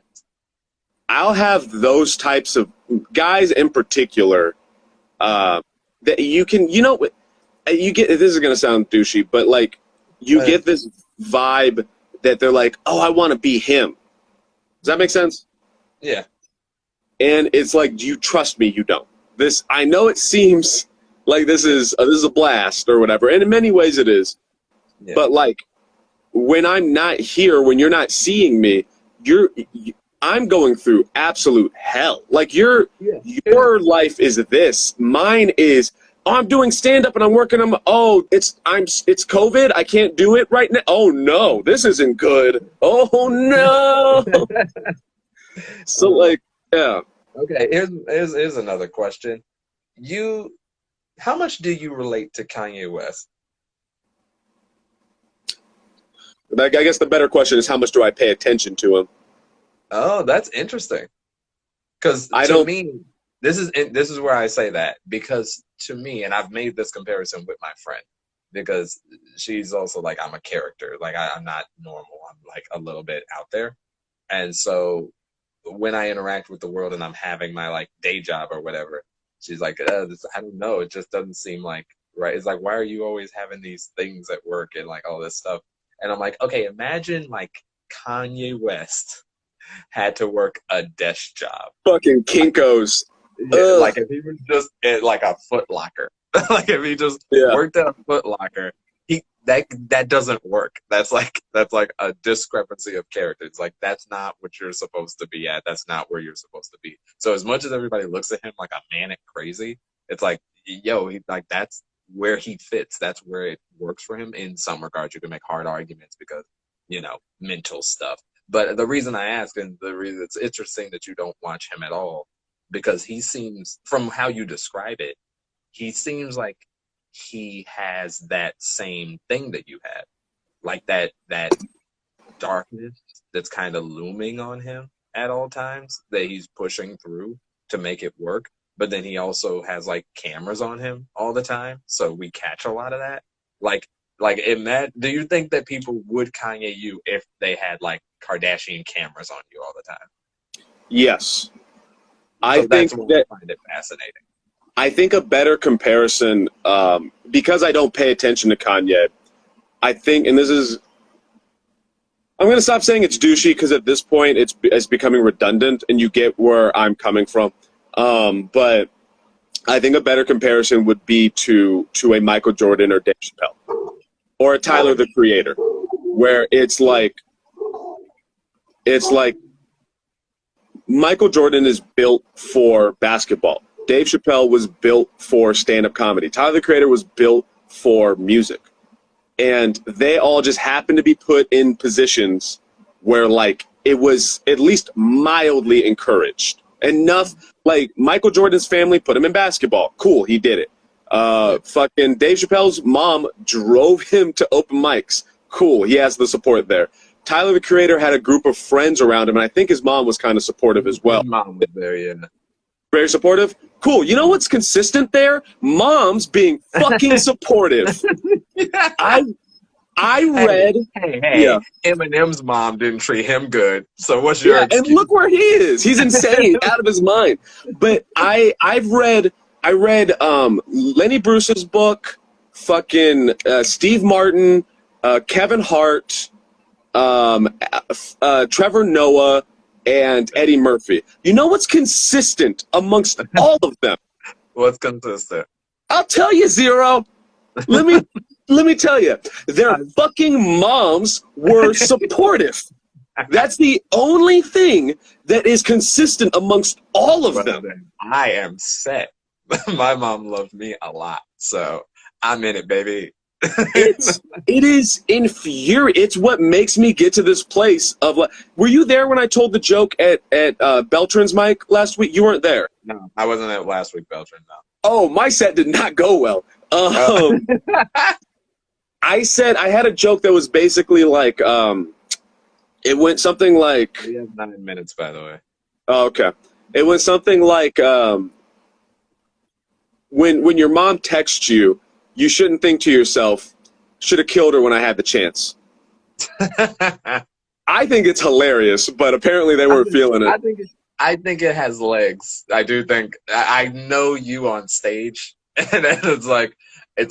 I'll have those types of guys in particular that you can, you get, this is going to sound douchey, but like you get this vibe that they're like, oh, I want to be him. Does that make sense?
Yeah.
And it's like, do you trust me? You don't. This, I know it seems like this is a blast or whatever, and in many ways it is. Yeah. But like when I'm not here, when you're not seeing me, I'm going through absolute hell. Like your life is this. Mine is, oh, I'm doing stand up and I'm working on it's COVID. I can't do it right now. Oh no, this isn't good. Oh no. So like, yeah.
Okay, here's another question. How much do you relate to Kanye West?
I guess the better question is how much do I pay attention to him?
Oh, that's interesting. Because to me, this is where I say that, because to me, and I've made this comparison with my friend, because she's also like, I'm a character. Like I'm not normal. I'm like a little bit out there. And so when I interact with the world and I'm having my like day job or whatever, she's like, I don't know. It just doesn't seem like right. It's like, why are you always having these things at work and like all this stuff? And I'm like, okay, imagine like Kanye West had to work a desk job.
Fucking Kinko's.
Like if he was just at like a Foot Locker. Like if he just worked at a Foot Locker, that doesn't work. That's like a discrepancy of character. It's like that's not what you're supposed to be at. That's not where you're supposed to be. So as much as everybody looks at him like a manic crazy, it's like, yo, that's where he fits. That's where it works for him. In some regards, you can make hard arguments because, mental stuff. But the reason I ask, and the reason it's interesting that you don't watch him at all, because he seems, from how you describe it, he seems like he has that same thing that you had, like that darkness that's kind of looming on him at all times that he's pushing through to make it work. But then he also has like cameras on him all the time, so we catch a lot of that. Like in that, do you think that people would Kanye you if they had like Kardashian cameras on you all the time?
Yes,
I think that I find it fascinating.
I think a better comparison, because I don't pay attention to Kanye, I think, and this is, I'm going to stop saying it's douchey because at this point it's becoming redundant and you get where I'm coming from. But I think a better comparison would be to a Michael Jordan or Dave Chappelle or a Tyler, the Creator, where it's like Michael Jordan is built for basketball. Dave Chappelle was built for stand-up comedy. Tyler, the Creator, was built for music. And they all just happened to be put in positions where, like, it was at least mildly encouraged. Enough, like, Michael Jordan's family put him in basketball. Cool, he did it. Fucking Dave Chappelle's mom drove him to open mics. Cool, he has the support there. Tyler, the Creator, had a group of friends around him, and I think his mom was kind of supportive as well.
His mom was there, yeah.
Very supportive? Cool. You know what's consistent there? Moms being fucking supportive. I read...
Hey, Eminem's mom didn't treat him good, so what's your excuse?
And look where he is. He's insane, out of his mind. But I read Lenny Bruce's book, fucking Steve Martin, Kevin Hart, Trevor Noah, and Eddie Murphy. You know what's consistent amongst all of them?
What's consistent?
I'll tell you, Zero. Let me tell you. Their fucking moms were supportive. That's the only thing that is consistent amongst all of them.
I am set. My mom loved me a lot, so I'm in it, baby.
It is infuriating. It's what makes me get to this place of like. Were you there when I told the joke at Beltran's mic last week? You weren't there.
No, I wasn't at last week, Beltran. No.
Oh, my set did not go well. I said I had a joke that was basically like it went something like.
We have 9 minutes, by the way.
Oh, okay. It went something like when your mom texts you. You shouldn't think to yourself, should have killed her when I had the chance. I think it's hilarious, but apparently they weren't feeling it.
I think it has legs. I do think I know you on stage, and then it's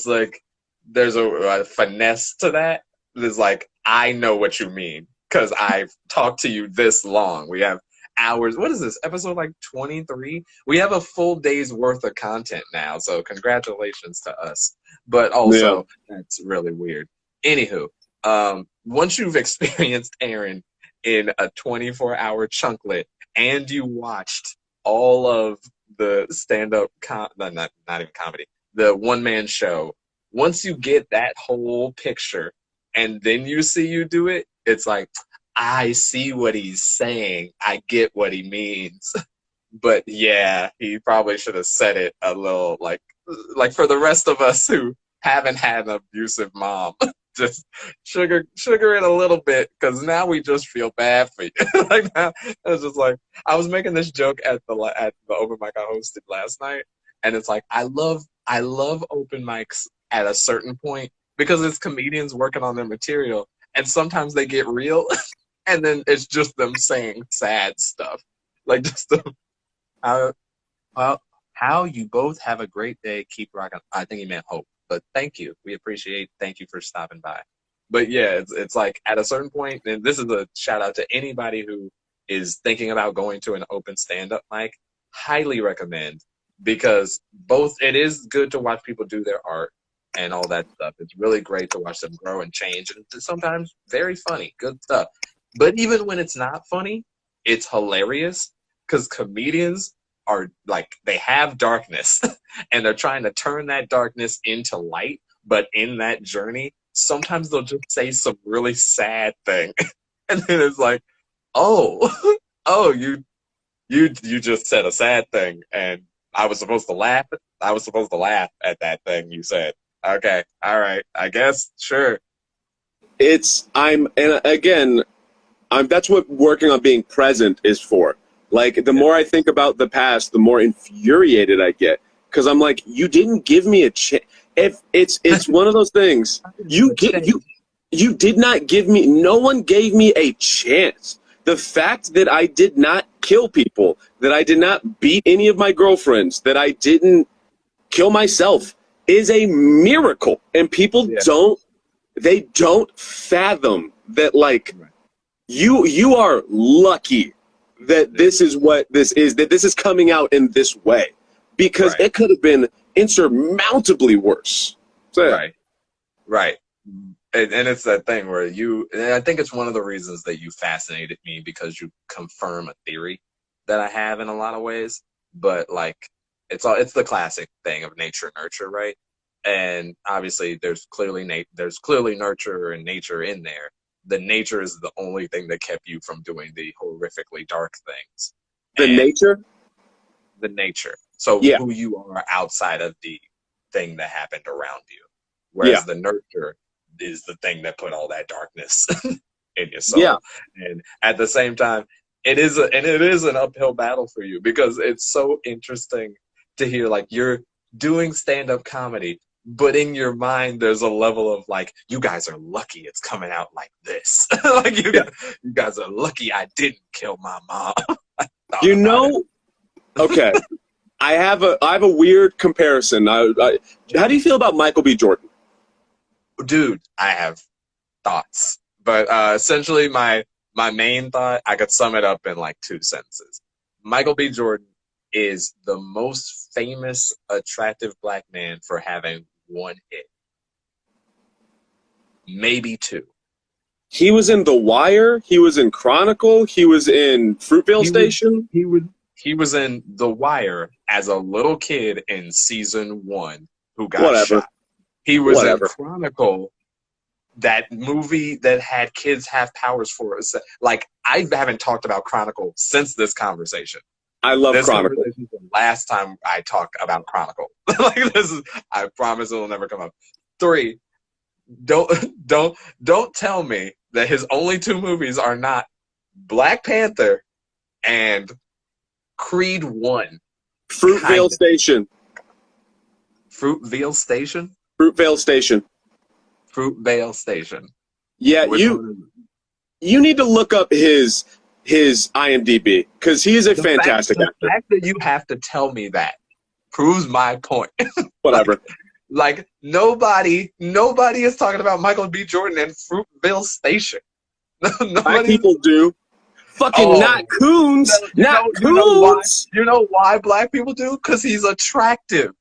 like there's a finesse to that. There's like I know what you mean because I've talked to you this long. We have hours. What is this episode like 23? We have a full day's worth of content now. So congratulations to us. But also that's really weird. Anywho, once you've experienced Aaron in a 24-hour chunklet and you watched all of the stand-up, not even comedy, the one-man show, once you get that whole picture and then you see you do it, it's like, I see what he's saying. I get what he means. But yeah, he probably should have said it a little like for the rest of us who haven't had an abusive mom. Just sugar it a little bit because now we just feel bad for you. Like now, it's just like I was making this joke at the open mic I hosted last night, and it's like I love open mics at a certain point because it's comedians working on their material, and sometimes they get real, and then it's just them saying sad stuff, like just how you both have a great day. Keep rocking. I think he meant hope. But thank you. We appreciate. Thank you for stopping by. But yeah, it's like at a certain point, and this is a shout out to anybody who is thinking about going to an open stand-up mic. Highly recommend because both it is good to watch people do their art and all that stuff. It's really great to watch them grow and change, and it's sometimes very funny, good stuff. But even when it's not funny, it's hilarious because comedians are like they have darkness and they're trying to turn that darkness into light, but in that journey sometimes they'll just say some really sad thing and then it's like, oh you just said a sad thing and I was supposed to laugh at that thing you said. Okay, all right, I guess, sure.
That's what working on being present is for. Like, the more I think about the past, the more infuriated I get. Because I'm like, you didn't give me a chance. If it's one of those things, you did not give me, no one gave me a chance. The fact that I did not kill people, that I did not beat any of my girlfriends, that I didn't kill myself is a miracle. And people don't fathom that, like, you are lucky that this is what this is, that this is coming out in this way, because it could have been insurmountably worse. So,
Right. And it's that thing where and I think it's one of the reasons that you fascinated me because you confirm a theory that I have in a lot of ways, but like, it's the classic thing of nature nurture, right? And obviously there's clearly nurture and nature in there. The nature is the only thing that kept you from doing the horrifically dark things.
The
nature. So who you are outside of the thing that happened around you. Whereas the nurture is the thing that put all that darkness in your soul. Yeah. And at the same time, it is an uphill battle for you because it's so interesting to hear like you're doing stand-up comedy, but in your mind, there's a level of like, you guys are lucky it's coming out like this. Like you guys are lucky I didn't kill my mom.
Okay. I have a weird comparison. How do you feel about Michael B. Jordan?
Dude, I have thoughts, but essentially my main thought, I could sum it up in like 2 sentences. Michael B. Jordan is the most famous, attractive black man for having 1 hit. Maybe 2.
He was in The Wire. He was in Chronicle. He was in Fruitvale Station.
He was in The Wire as a little kid in season 1 who got shot. He was in Chronicle, that movie that had kids have powers for us. Like, I haven't talked about Chronicle since this conversation.
I love Chronicle.
This is the last time I talk about Chronicle. Like, I promise it will never come up. 3, don't tell me that his only 2 movies are not Black Panther and Creed 1.
Fruitvale Station.
Fruitvale Station?
Fruitvale Station.
Fruitvale Station.
Yeah, you need to look up his IMDb because he is a fantastic actor.
The fact that you have to tell me that proves my point.
Whatever.
Like nobody is talking about Michael B. Jordan and Fruitvale Station.
Black people do. Fucking not Coons. Coons.
You know why black people do? Because he's attractive.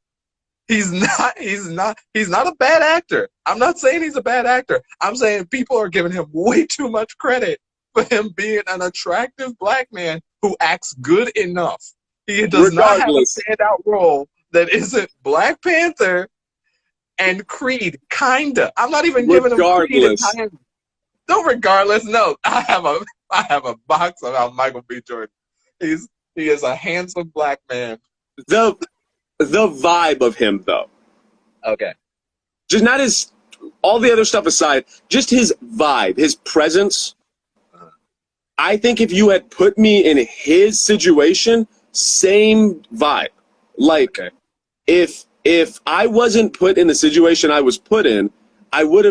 He's not a bad actor. I'm not saying he's a bad actor. I'm saying people are giving him way too much credit for him being an attractive black man who acts good enough. He does not have a standout role that isn't Black Panther and Creed, kinda. I'm not even giving him Creed and time. No, regardless, no. I have a box about Michael B. Jordan. He is a handsome black man.
The vibe of him, though.
Okay.
Just not his, all the other stuff aside, just his vibe, his presence. I think if you had put me in his situation, same vibe. Like, if I wasn't put in the situation I was put in, I would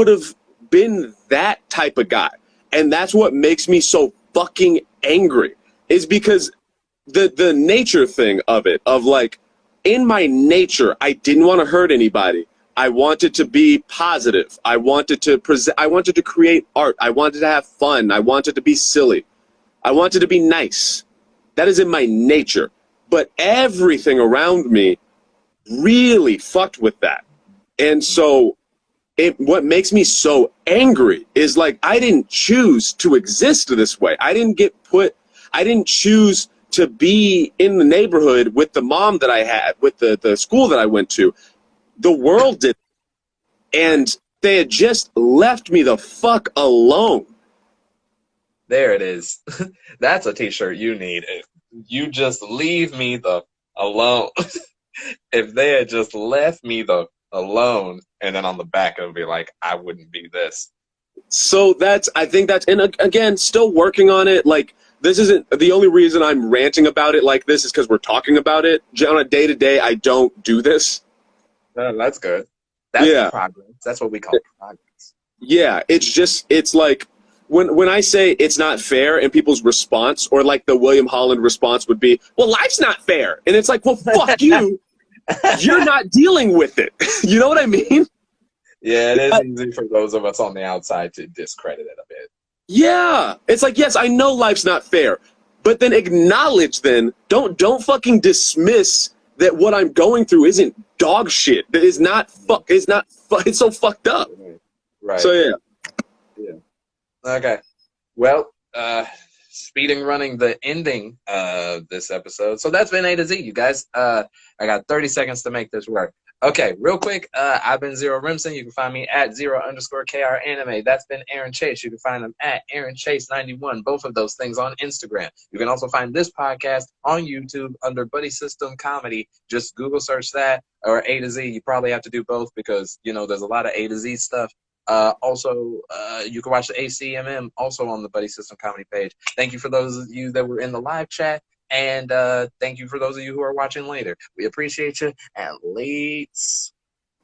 have been that type of guy. And that's what makes me so fucking angry, is because the nature thing of it, of like, in my nature, I didn't want to hurt anybody. I wanted to be positive. I wanted to present. I wanted to create art. I wanted to have fun. I wanted to be silly. I wanted to be nice. That is in my nature. But everything around me really fucked with that. And so what makes me so angry is like, I didn't choose to exist this way. I didn't choose to be in the neighborhood with the mom that I had, with the school that I went to. The world did. And they had just left me the fuck alone.
There it is. That's a t-shirt you need. You just leave me the alone. If they had just left me the alone, and then on the back it would be like, I wouldn't be this.
So I think that's, and again, still working on it. Like, this isn't the only reason I'm ranting about it like this is because we're talking about it. On a day-to-day, I don't do this.
That's good. That's progress. That's what we call progress.
Yeah, it's like, when I say it's not fair and people's response, or like the William Holland response would be, well, life's not fair. And it's like, well, fuck you. You're not dealing with it. You know what I mean?
Yeah, it is easy for those of us on the outside to discredit it a bit.
Yeah. It's like, yes, I know life's not fair, but then acknowledge then, don't fucking dismiss that what I'm going through isn't dog shit. That is not it's so fucked up.
Right.
So yeah.
Okay. Well, speeding running the ending of this episode. So that's been A to Z, you guys. I got 30 seconds to make this work. Okay, real quick, I've been Zero Rimson. You can find me at @0_KR Anime. That's been Aaron Chase. You can find him at Aaron Chase 91. Both of those things on Instagram. You can also find this podcast on YouTube under Buddy System Comedy. Just Google search that, or A to Z. You probably have to do both because, you know, there's a lot of A to Z stuff. Also, you can watch the ACMM also on the Buddy System Comedy page. Thank you for those of you that were in the live chat. And thank you for those of you who are watching later. We appreciate you, and leads.